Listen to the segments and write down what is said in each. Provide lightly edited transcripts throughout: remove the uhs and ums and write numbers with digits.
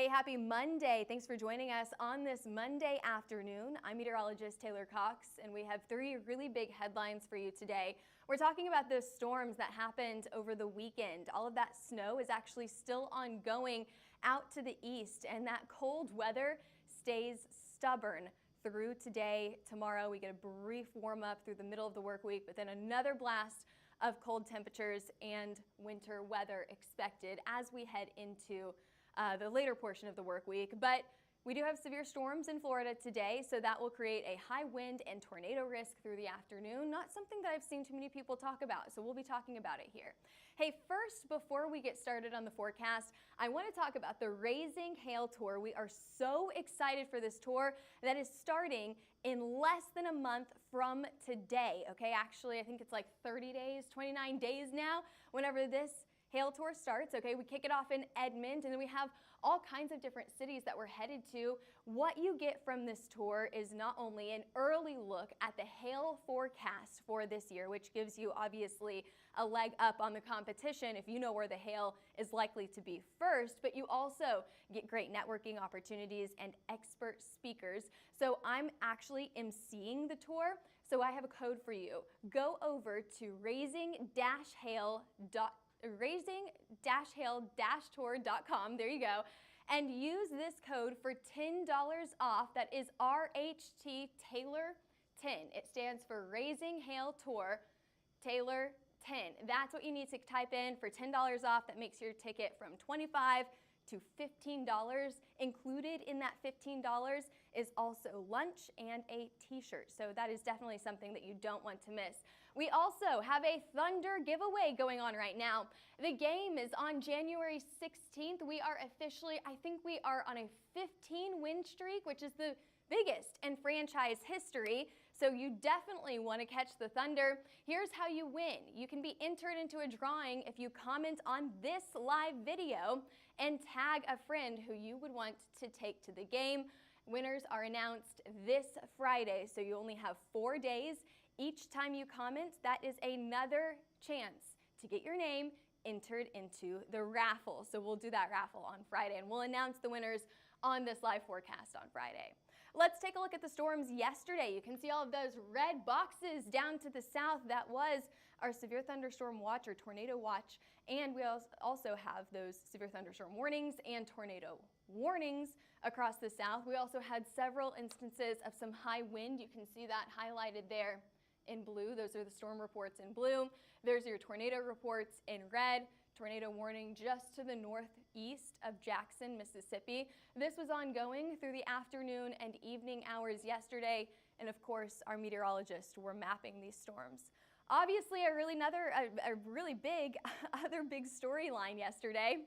Hey, happy Monday. Thanks for joining us on this Monday afternoon. I'm meteorologist Taylor Cox, and we have three really big headlines for you today. We're talking about the storms that happened over the weekend. All of that snow is actually still ongoing out to the east, and that cold weather stays stubborn through today. Tomorrow, we get a brief warm up through the middle of the work week, but then another blast of cold temperatures and winter weather expected as we head into the later portion of the work week. But we do have severe storms in Florida today, so that will create a high wind and tornado risk through the afternoon. Not something that I've seen too many people talk about, so we'll be talking about it here. Hey, first, before we get started on the forecast, I want to talk about the Raising Hail Tour. We are so excited for this tour that is starting in less than a month from today. Okay, actually, I think it's like 30 days, 29 days now, whenever this Hail Tour starts. Okay, we kick it off in Edmond, and then we have all kinds of different cities that we're headed to. What you get from this tour is not only an early look at the hail forecast for this year, which gives you obviously a leg up on the competition if you know where the hail is likely to be first, but you also get great networking opportunities and expert speakers. So I'm actually emceeing the tour, so I have a code for you. Go over to raising-hail-tour.com, there you go, and use this code for $10 off. That is RHT Taylor 10. It stands for Raising Hail Tour Taylor 10. That's what you need to type in for $10 off. That makes your ticket from $25 to $15. Included in that $15 is also lunch and a t-shirt. So that is definitely something that you don't want to miss. We also have a Thunder giveaway going on right now. The game is on January 16th. We are officially, I think we are on a 15 win streak, which is the biggest in franchise history, so you definitely want to catch the Thunder. Here's how you win. You can be entered into a drawing if you comment on this live video and tag a friend who you would want to take to the game. Winners are announced this Friday, so you only have 4 days. Each time you comment, that is another chance to get your name entered into the raffle. So we'll do that raffle on Friday, and we'll announce the winners on this live forecast on Friday. Let's take a look at the storms yesterday. You can see all of those red boxes down to the south. That was our severe thunderstorm watch or tornado watch, and we also have those severe thunderstorm warnings and tornado warnings across the south. We also had several instances of some high wind. You can see that highlighted there in blue. Those are the storm reports in blue. There's your tornado reports in red. Tornado warning just to the northeast of Jackson, Mississippi. This was ongoing through the afternoon and evening hours yesterday, and of course our meteorologists were mapping these storms. Obviously a really big other big storyline yesterday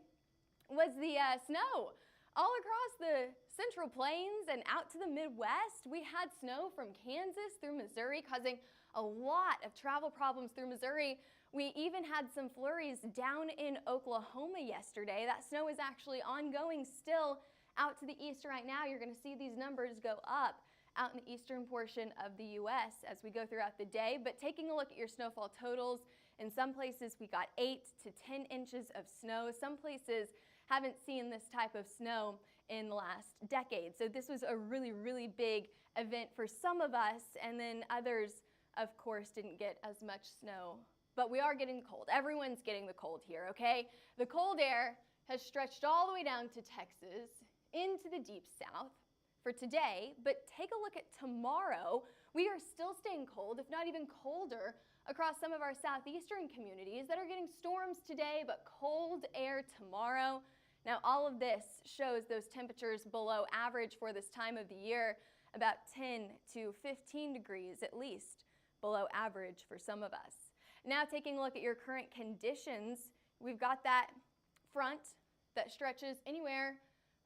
was the snow. All across the Central Plains and out to the Midwest, we had snow from Kansas through Missouri, causing a lot of travel problems through Missouri. We even had some flurries down in Oklahoma yesterday. That snow is actually ongoing still out to the east right now. You're going to see these numbers go up out in the eastern portion of the U.S. as we go throughout the day. But taking a look at your snowfall totals, in some places we got 8 to 10 inches of snow. Some places haven't seen this type of snow in the last decade. So this was a really big event for some of us, and then others, of course, didn't get as much snow. But we are getting cold. Everyone's getting the cold here, okay? The cold air has stretched all the way down to Texas, into the deep south for today, but take a look at tomorrow. We are still staying cold, if not even colder, across some of our southeastern communities that are getting storms today, but cold air tomorrow. Now, all of this shows those temperatures below average for this time of the year, about 10 to 15 degrees at least below average for some of us. Now, taking a look at your current conditions, we've got that front that stretches anywhere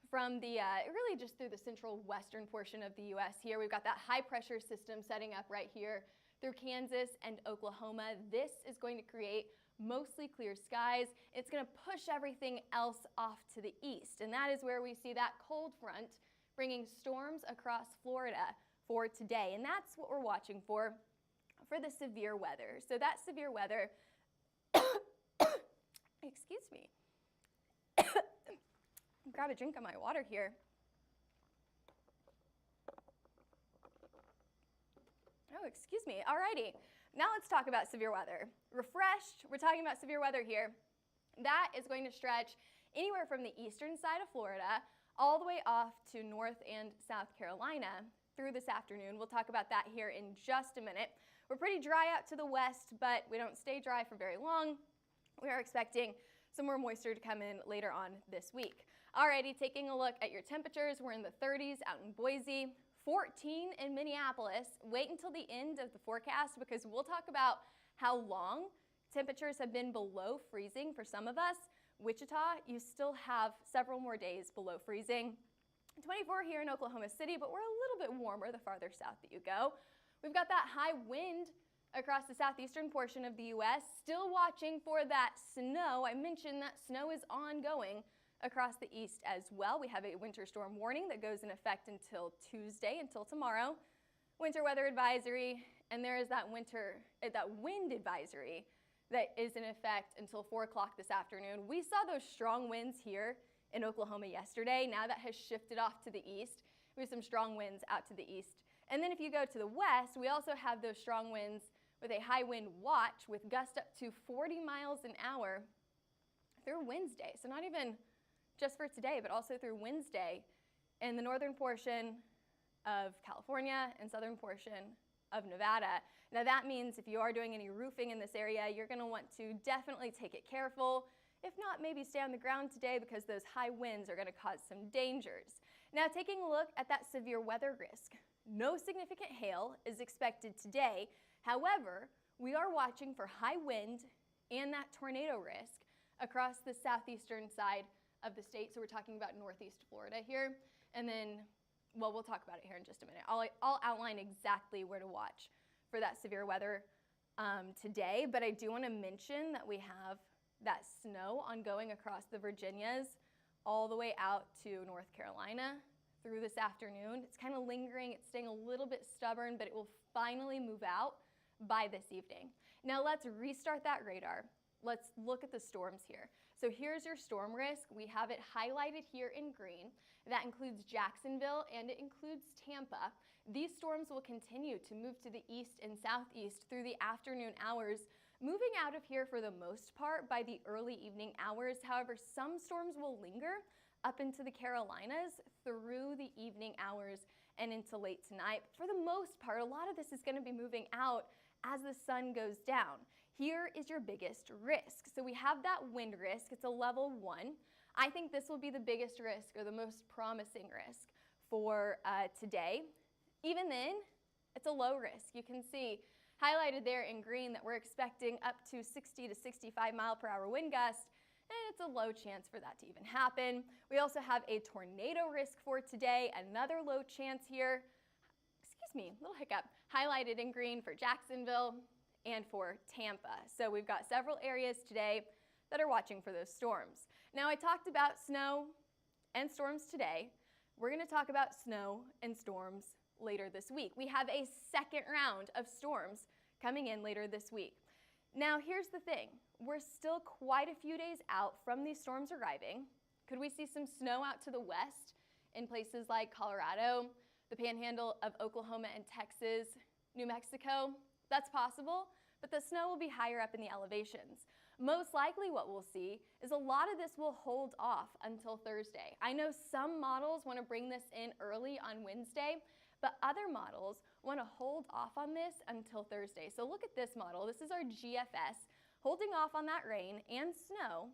from the, really just through the central western portion of the U.S. here. We've got that high pressure system setting up right here through Kansas and Oklahoma. This is going to create mostly clear skies. It's going to push everything else off to the east, and that is where we see that cold front bringing storms across Florida for today, and that's what we're watching for the severe weather. So that severe weather, excuse me, grab a drink of my water here. Oh, excuse me. Alrighty. Now let's talk about severe weather. Refreshed, we're talking about severe weather here. That is going to stretch anywhere from the eastern side of Florida all the way off to North and South Carolina through this afternoon. We'll talk about that here in just a minute. We're pretty dry out to the west, but we don't stay dry for very long. We are expecting some more moisture to come in later on this week. Alrighty, taking a look at your temperatures, we're in the 30s out in Boise, 14 in Minneapolis. Wait until the end of the forecast because we'll talk about how long temperatures have been below freezing for some of us. Wichita, you still have several more days below freezing. 24 here in Oklahoma City, but we're a little bit warmer the farther south that you go. We've got that high wind across the southeastern portion of the U.S. Still watching for that snow. I mentioned that snow is ongoing across the east as well. We have a winter storm warning that goes in effect until Tuesday, until tomorrow. Winter weather advisory, and there is that wind advisory that is in effect until 4 o'clock this afternoon. We saw those strong winds here in Oklahoma yesterday. Now that has shifted off to the east. We have some strong winds out to the east. And then if you go to the west, we also have those strong winds with a high wind watch with gusts up to 40 miles an hour through Wednesday. So not even just for today, but also through Wednesday in the northern portion of California and southern portion of Nevada. Now that means if you are doing any roofing in this area, you're going to want to definitely take it careful. If not, maybe stay on the ground today because those high winds are going to cause some dangers. Now taking a look at that severe weather risk. No significant hail is expected today. However, we are watching for high wind and that tornado risk across the southeastern side of the state. So we're talking about northeast Florida here. And then, well, we'll talk about it here in just a minute. I'll outline exactly where to watch for that severe weather today. But I do want to mention that we have that snow ongoing across the Virginias all the way out to North Carolina through this afternoon. It's kind of lingering. It's staying a little bit stubborn, but it will finally move out by this evening. Now let's restart that radar. Let's look at the storms here. So here's your storm risk. We have it highlighted here in green. That includes Jacksonville and it includes Tampa. These storms will continue to move to the east and southeast through the afternoon hours, moving out of here for the most part by the early evening hours. However, some storms will linger up into the Carolinas through the evening hours and into late tonight. For the most part, a lot of this is going to be moving out as the sun goes down. Here is your biggest risk. So we have that wind risk. It's a level 1. I think this will be the biggest risk or the most promising risk for today. Even then, it's a low risk. You can see highlighted there in green that we're expecting up to 60 to 65 mile per hour wind gusts, and it's a low chance for that to even happen. We also have a tornado risk for today, another low chance here. Excuse me, little hiccup. Highlighted in green for Jacksonville and for Tampa. So we've got several areas today that are watching for those storms. Now I talked about snow and storms today. We're going to talk about snow and storms later this week. We have a second round of storms coming in later this week. Now here's the thing. We're still quite a few days out from these storms arriving. Could we see some snow out to the west in places like Colorado, the panhandle of Oklahoma and Texas, New Mexico? That's possible, but the snow will be higher up in the elevations. Most likely what we'll see is a lot of this will hold off until Thursday. I know some models want to bring this in early on Wednesday, but other models want to hold off on this until Thursday. So look at this model. This is our GFS holding off on that rain and snow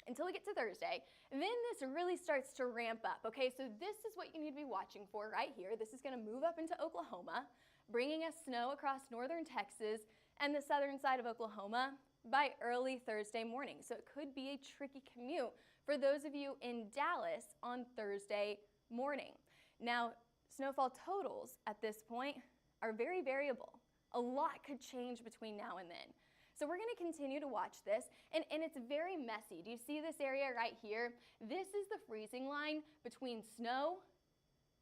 until we get to Thursday. Then this really starts to ramp up. Okay, so this is what you need to be watching for right here. This is going to move up into Oklahoma, bringing us snow across northern Texas and the southern side of Oklahoma by early Thursday morning. So it could be a tricky commute for those of you in Dallas on Thursday morning. Now, snowfall totals at this point are very variable. A lot could change between now and then. So we're going to continue to watch this, and it's very messy. Do you see this area right here? This is the freezing line between snow,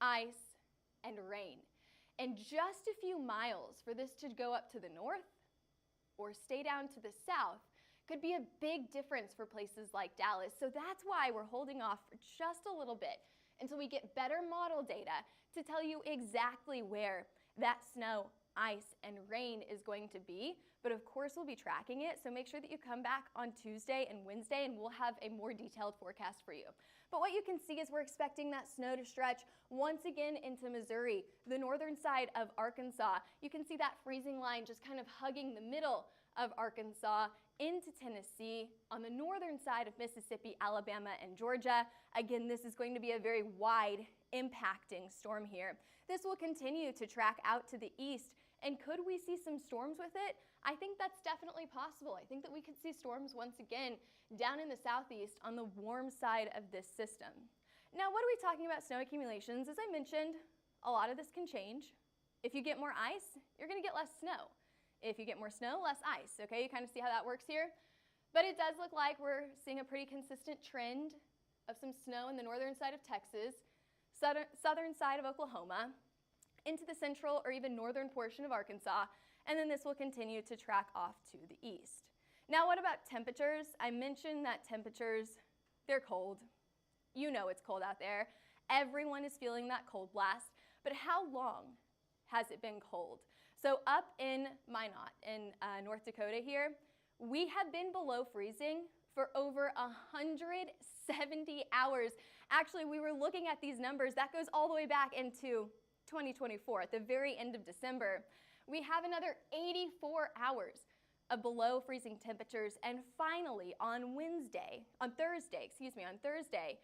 ice, and rain. And just a few miles for this to go up to the north or stay down to the south could be a big difference for places like Dallas. So that's why we're holding off for just a little bit until we get better model data to tell you exactly where that snow, ice, and rain is going to be. But of course, we'll be tracking it, so make sure that you come back on Tuesday and Wednesday, and we'll have a more detailed forecast for you. But what you can see is we're expecting that snow to stretch once again into Missouri, the northern side of Arkansas. You can see that freezing line just kind of hugging the middle of Arkansas into Tennessee, on the northern side of Mississippi, Alabama, and Georgia. Again, this is going to be a very wide impacting storm here. This will continue to track out to the east, and could we see some storms with it? I think that's definitely possible. I think that we could see storms once again down in the southeast on the warm side of this system. Now, what are we talking about snow accumulations? As I mentioned, a lot of this can change. If you get more ice, you're going to get less snow. If you get more snow, less ice, okay? You kind of see how that works here? But it does look like we're seeing a pretty consistent trend of some snow in the northern side of Texas, southern side of Oklahoma, into the central or even northern portion of Arkansas, and then this will continue to track off to the east. Now, what about temperatures? I mentioned that temperatures, they're cold. You know it's cold out there. Everyone is feeling that cold blast, but how long has it been cold? So up in Minot in North Dakota here, we have been below freezing for over 170 hours. Actually, we were looking at these numbers. That goes all the way back into 2024, at the very end of December. We have another 84 hours of below freezing temperatures, and finally on Thursday,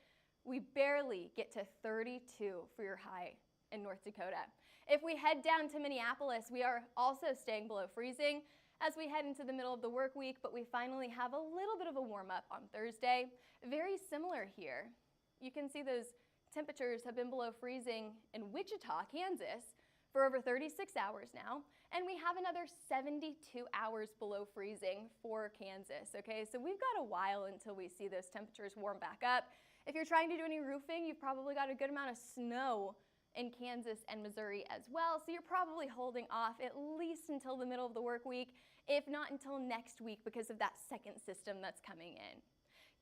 we barely get to 32 for your high in North Dakota. If we head down to Minneapolis, we are also staying below freezing as we head into the middle of the work week, but we finally have a little bit of a warm up on Thursday. Very similar here. You can see those temperatures have been below freezing in Wichita, Kansas for over 36 hours now, and we have another 72 hours below freezing for Kansas, okay? So we've got a while until we see those temperatures warm back up. If you're trying to do any roofing, you've probably got a good amount of snow in Kansas and Missouri as well, so you're probably holding off at least until the middle of the work week, if not until next week, because of that second system that's coming in.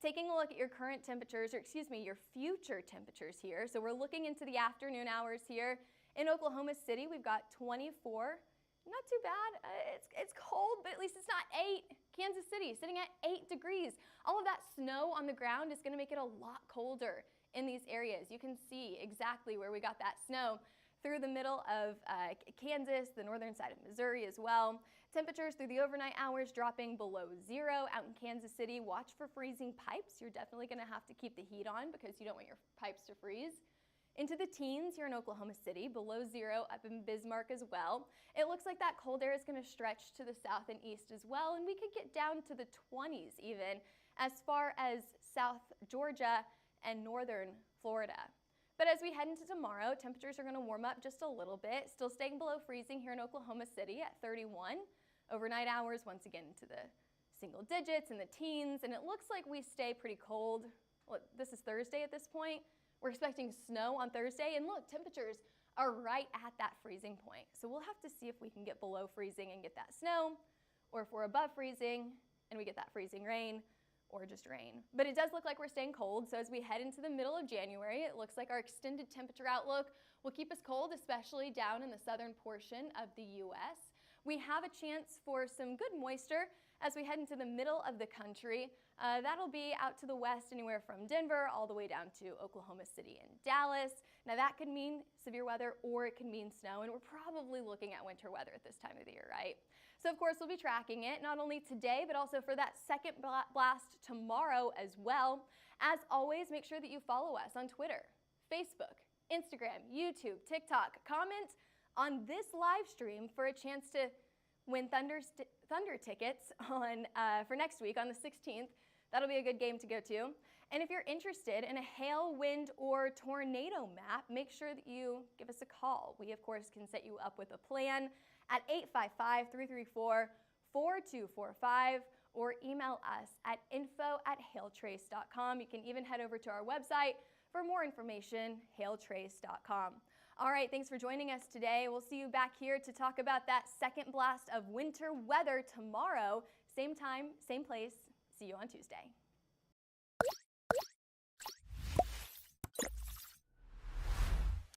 Taking a look at your current temperatures, or your future temperatures here. So we're looking into the afternoon hours here. In Oklahoma City, we've got 24. Not too bad. It's cold, but at least it's not 8. Kansas City sitting at 8 degrees. All of that snow on the ground is going to make it a lot colder in these areas. You can see exactly where we got that snow through the middle of Kansas, the northern side of Missouri as well. Temperatures through the overnight hours dropping below 0 out in Kansas City. Watch for freezing pipes. You're definitely going to have to keep the heat on because you don't want your pipes to freeze. Into the teens here in Oklahoma City, below 0 up in Bismarck as well. It looks like that cold air is going to stretch to the south and east as well, and we could get down to the 20s even as far as South Georgia and northern Florida. But as we head into tomorrow, temperatures are going to warm up just a little bit, still staying below freezing here in Oklahoma City at 31. Overnight hours once again into the single digits and the teens, and it looks like we stay pretty cold. Well, this is Thursday at this point. We're expecting snow on Thursday, and look, temperatures are right at that freezing point. So we'll have to see if we can get below freezing and get that snow, or if we're above freezing and we get that freezing rain, or just rain. But it does look like we're staying cold, so as we head into the middle of January, it looks like our extended temperature outlook will keep us cold, especially down in the southern portion of the U.S. We have a chance for some good moisture as we head into the middle of the country. That'll be out to the west, anywhere from Denver all the way down to Oklahoma City and Dallas. Now that could mean severe weather or it can mean snow, and we're probably looking at winter weather at this time of the year, right? So of course we'll be tracking it, not only today, but also for that second blast tomorrow as well. As always, make sure that you follow us on Twitter, Facebook, Instagram, YouTube, TikTok. Comment on this live stream for a chance to win Thunder tickets on for next week on the 16th. That'll be a good game to go to. And if you're interested in a hail, wind, or tornado map, make sure that you give us a call. We, of course, can set you up with a plan at 855-334-4245 or email us at info@hailtrace.com. You can even head over to our website for more information, hailtrace.com. All right, thanks for joining us today. We'll see you back here to talk about that second blast of winter weather tomorrow. Same time, same place. See you on Tuesday.